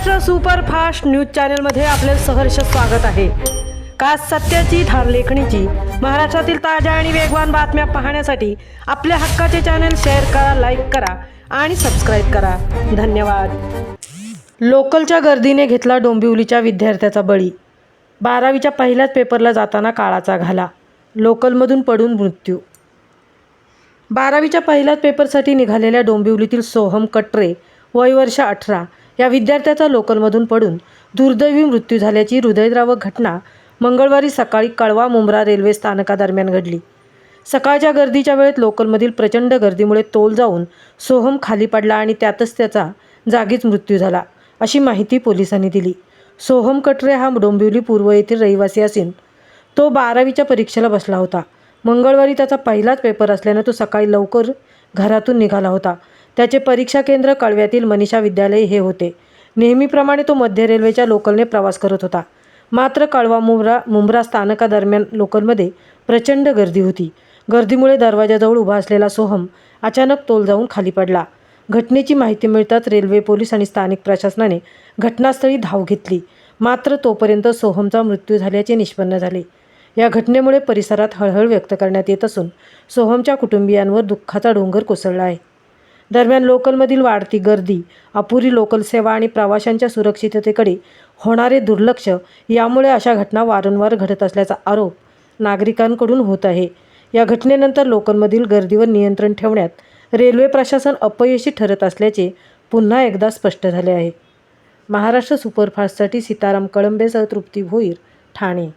Maharashtra superfast news चॅनलमध्ये आपले सहर्ष स्वागत आहे। खास सत्याची ठार लेखणीची महाराष्ट्रातील ताज्या आणि वेगवान बातम्या पाहण्यासाठी आपल्या हक्काचे चॅनल शेअर करा, लाईक करा आणि सबस्क्राइब करा। धन्यवाद। लोकलच्या गर्दीने घेतला डोंबिवलीच्या विद्यार्थ्याचा बळी। 12वीच्या पहिल्याच पेपरला जाताना काळाचा घाला, लोकलमधून पडून मृत्यू। 12वीच्या पहिल्याच पेपरसाठी निघालेल्या डोंबिवलीतील सोहम कटरे वय वर्ष 18 या विद्यार्थ्याचा लोकलमधून पडून दुर्दैवी मृत्यू झाल्याची हृदयद्रावक घटना मंगळवारी सकाळी कळवा मुंब्रा रेल्वे स्थानकादरम्यान घडली। सकाळच्या गर्दीच्या वेळेत लोकलमधील प्रचंड गर्दीमुळे तोल जाऊन सोहम खाली पडला आणि त्यातच त्याचा जागीच मृत्यू झाला, अशी माहिती पोलिसांनी दिली। सोहम कटरे हा डोंबिवली पूर्व येथील रहिवासी असून तो 12वीच्या परीक्षेला बसला होता। मंगळवारी त्याचा पहिलाच पेपर असल्याने तो सकाळी लवकर घरातून निघाला होता। त्याचे परीक्षा केंद्र कळव्यातील मनीषा विद्यालय हे होते। नेहमीप्रमाणे तो मध्य रेल्वेच्या लोकलने प्रवास करत होता। मात्र कळवा मुंब्रा स्थानकादरम्यान लोकलमध्ये प्रचंड गर्दी होती। गर्दीमुळे दरवाजाजवळ उभा असलेला सोहम अचानक तोल जाऊन खाली पडला। घटनेची माहिती मिळताच रेल्वे पोलीस आणि स्थानिक प्रशासनाने घटनास्थळी धाव घेतली, मात्र तोपर्यंत सोहमचा मृत्यू झाल्याचे निष्पन्न झाले। या घटनेमुळे परिसरात हळहळ व्यक्त करण्यात येत असून सोहमच्या कुटुंबियांवर दुःखाचा डोंगर कोसळला आहे। दरम्यान लोकलमधील वाढती गर्दी, अपुरी लोकल सेवा आणि प्रवाशांच्या सुरक्षिततेकडे होणारे दुर्लक्ष यामुळे अशा घटना वारंवार घडत असल्याचा आरोप नागरिकांकडून होत आहे। या घटनेनंतर लोकलमधील गर्दीवर नियंत्रण ठेवण्यात रेल्वे प्रशासन अपयशी ठरत असल्याचे पुन्हा एकदा स्पष्ट झाले आहे। महाराष्ट्र सुपरफास्टसाठी सीताराम कळंबेसह तृप्ती भोईर, ठाणे।